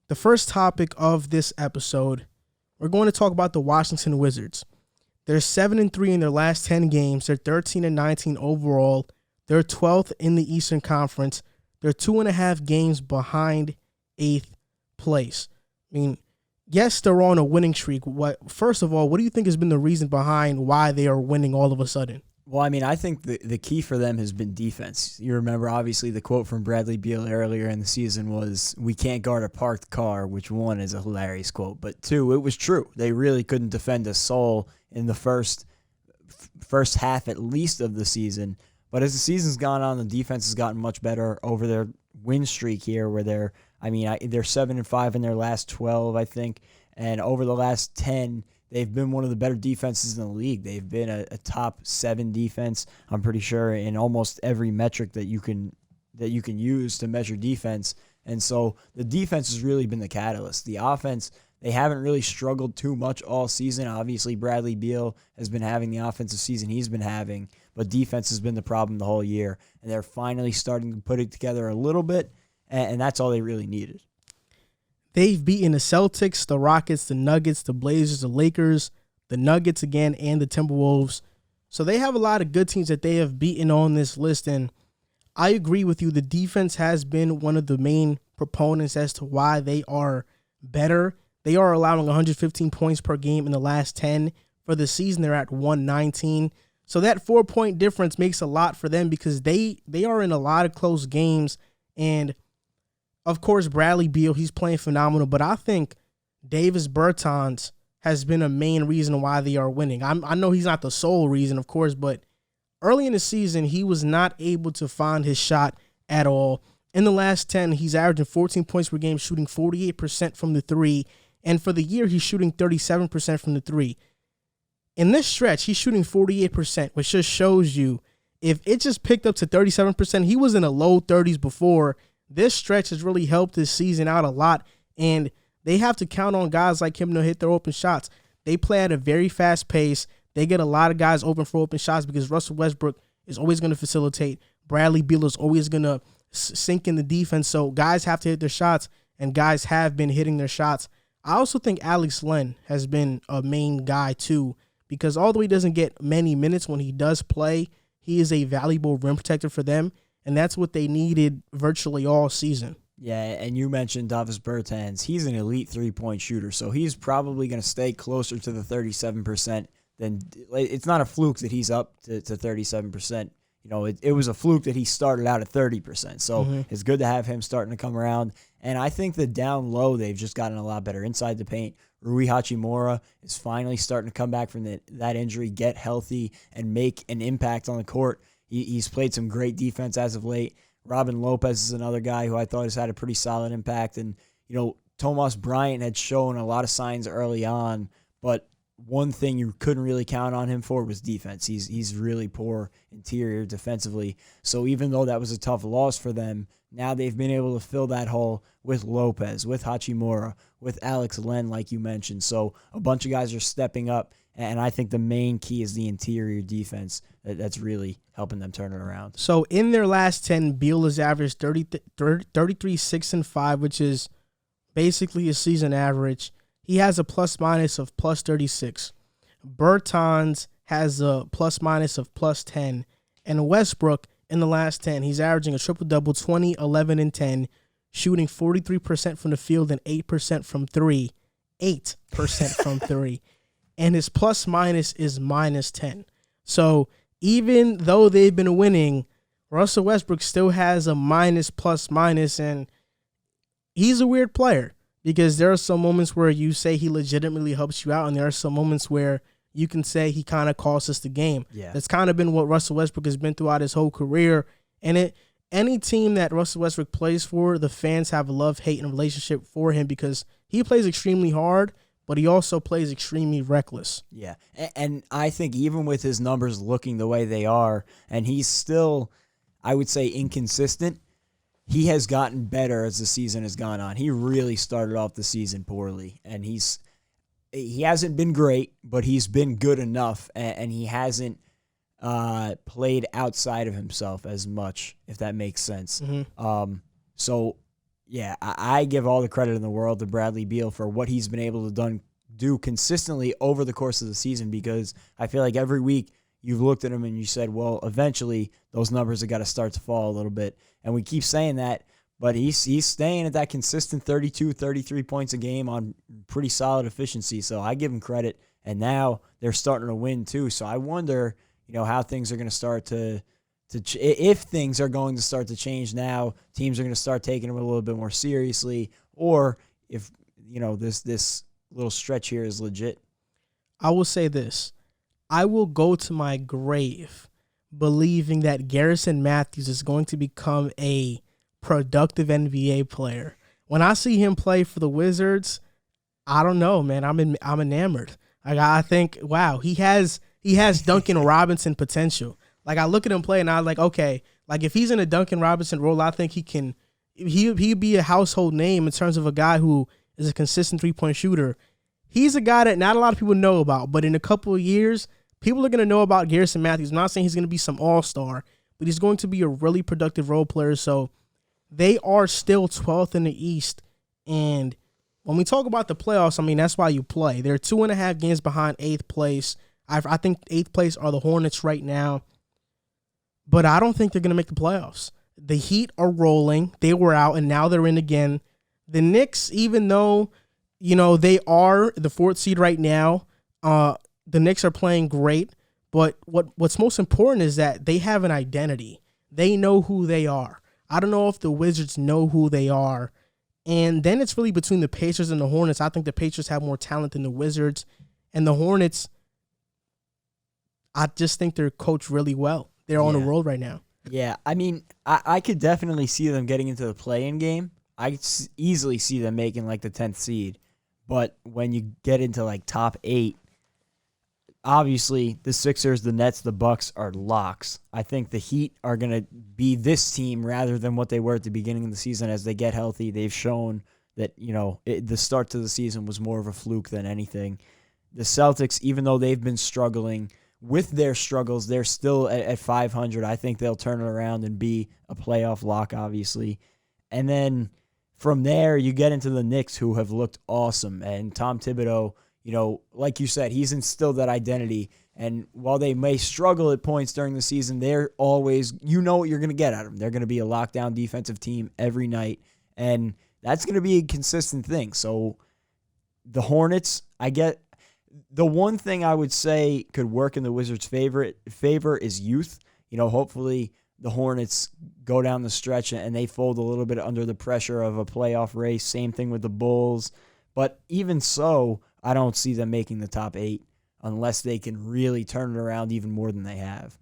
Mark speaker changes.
Speaker 1: The first topic of this episode, we're going to talk about the Washington Wizards. They're 7-3 in their last 10 games. They're 13-19 overall. They're 12th in the Eastern Conference. They're 2.5 games behind 8th place. I mean, yes, they're on a winning streak. First of all, what do you think has been the reason behind why they are winning all of a sudden?
Speaker 2: Well, I mean, I think the key for them has been defense. You remember, obviously, the quote from Bradley Beal earlier in the season was, "We can't guard a parked car," which one is a hilarious quote, but two, it was true. They really couldn't defend a soul in the first half at least of the season. But as the season's gone on, the defense has gotten much better over their win streak here, where they're 7-5 in their last 12, I think, and over the last 10. They've been one of the better defenses in the league. They've been a top 7 defense, I'm pretty sure, in almost every metric that you can use to measure defense. And so the defense has really been the catalyst. The offense, they haven't really struggled too much all season. Obviously, Bradley Beal has been having the offensive season he's been having, but defense has been the problem the whole year. And they're finally starting to put it together a little bit, and that's all they really needed.
Speaker 1: They've beaten the Celtics, the Rockets, the Nuggets, the Blazers, the Lakers, the Nuggets again, and the Timberwolves. So they have a lot of good teams that they have beaten on this list. And I agree with you. The defense has been one of the main proponents as to why they are better. They are allowing 115 points per game in the last 10. For the season, they're at 119. So that 4-point difference makes a lot for them because they are in a lot of close games. And of course, Bradley Beal, he's playing phenomenal, but I think Davis Bertans has been a main reason why they are winning. I know he's not the sole reason, of course, but early in the season, he was not able to find his shot at all. In the last 10, he's averaging 14 points per game, shooting 48% from the three, and for the year, he's shooting 37% from the three. In this stretch, he's shooting 48%, which just shows you if it just picked up to 37%, he was in the low 30s before. This stretch has really helped this season out a lot, and they have to count on guys like him to hit their open shots. They play at a very fast pace. They get a lot of guys open for open shots because Russell Westbrook is always going to facilitate. Bradley Beal is always going to sink in the defense, so guys have to hit their shots, and guys have been hitting their shots. I also think Alex Len has been a main guy too because although he doesn't get many minutes when he does play, he is a valuable rim protector for them. And that's what they needed virtually all season.
Speaker 2: Yeah, and you mentioned Davis Bertans. He's an elite three-point shooter, so he's probably going to stay closer to the 37% than – it's not a fluke that he's up to 37%. You know, it was a fluke that he started out at 30%. So It's good to have him starting to come around. And I think that down low, they've just gotten a lot better inside the paint. Rui Hachimura is finally starting to come back from that injury, get healthy, and make an impact on the court. He's played some great defense as of late. Robin Lopez is another guy who I thought has had a pretty solid impact. And, you know, Tomas Bryant had shown a lot of signs early on, but one thing you couldn't really count on him for was defense. He's really poor interior defensively. So even though that was a tough loss for them, now they've been able to fill that hole with Lopez, with Hachimura, with Alex Len, like you mentioned. So a bunch of guys are stepping up, and I think the main key is the interior defense that's really helping them turn it around.
Speaker 1: So in their last 10, Beal has averaged 33, 6, and 5, which is basically a season average. He has a plus-minus of plus 36. Bertans has a plus-minus of plus 10. And Westbrook, in the last 10, he's averaging a triple-double, 20, 11, and 10, shooting 43% from the field and 8% from three. 8% from three. And his plus-minus is minus 10. So even though they've been winning, Russell Westbrook still has a minus plus-minus, and he's a weird player. Because there are some moments where you say he legitimately helps you out, and there are some moments where you can say he kind of costs us the game.
Speaker 2: Yeah.
Speaker 1: That's kind of been what Russell Westbrook has been throughout his whole career. And any team that Russell Westbrook plays for, the fans have a love-hate relationship for him because he plays extremely hard, but he also plays extremely reckless.
Speaker 2: Yeah, and I think even with his numbers looking the way they are, and he's still, I would say, inconsistent, he has gotten better as the season has gone on. He really started off the season poorly, and he hasn't been great, but he's been good enough, and he hasn't played outside of himself as much, if that makes sense.
Speaker 1: Mm-hmm.
Speaker 2: So Yeah, I give all the credit in the world to Bradley Beal for what he's been able to do consistently over the course of the season, because I feel like every week you've looked at him and you said, well, eventually those numbers have got to start to fall a little bit. And we keep saying that, but he's staying at that consistent 32, 33 points a game on pretty solid efficiency. So I give him credit. And now they're starting to win too. So I wonder, how things are going to start to if things are going to start to change now, teams are going to start taking them a little bit more seriously, or if this little stretch here is legit.
Speaker 1: I will say this. I will go to my grave believing that Garrison Matthews is going to become a productive NBA player. When I see him play for the Wizards, I don't know, man. I'm enamored. Like, I think, wow, he has Duncan Robinson potential. Like, I look at him play and I'm like, okay, like if he's in a Duncan Robinson role, I think he'd be a household name in terms of a guy who is a consistent 3-point shooter. He's a guy that not a lot of people know about, but in a couple of years, people are going to know about Garrison Matthews. I'm not saying he's going to be some all-star, but he's going to be a really productive role player. So they are still 12th in the East. And when we talk about the playoffs, I mean, that's why you play. They're 2.5 games behind 8th place. I think 8th place are the Hornets right now. But I don't think they're going to make the playoffs. The Heat are rolling. They were out, and now they're in again. The Knicks, even though, they are the 4th seed right now, the Knicks are playing great. But what's most important is that they have an identity. They know who they are. I don't know if the Wizards know who they are. And then it's really between the Pacers and the Hornets. I think the Pacers have more talent than the Wizards. And the Hornets, I just think they're coached really well. They're on a roll right now.
Speaker 2: Yeah, I mean, I could definitely see them getting into the play-in game. I could easily see them making like the 10th seed. But when you get into like top 8, obviously the Sixers, the Nets, the Bucks are locks. I think the Heat are going to be this team rather than what they were at the beginning of the season. As they get healthy, they've shown that, the start to the season was more of a fluke than anything. The Celtics, even though they've been struggling, with their struggles, they're still at 500. I think they'll turn it around and be a playoff lock, obviously. And then from there, you get into the Knicks, who have looked awesome. And Tom Thibodeau, like you said, he's instilled that identity. And while they may struggle at points during the season, they're always, what you're going to get out of them. They're going to be a lockdown defensive team every night. And that's going to be a consistent thing. So the Hornets, the one thing I would say could work in the Wizards' favor is youth. Hopefully the Hornets go down the stretch and they fold a little bit under the pressure of a playoff race. Same thing with the Bulls. But even so, I don't see them making the top 8 unless they can really turn it around even more than they have.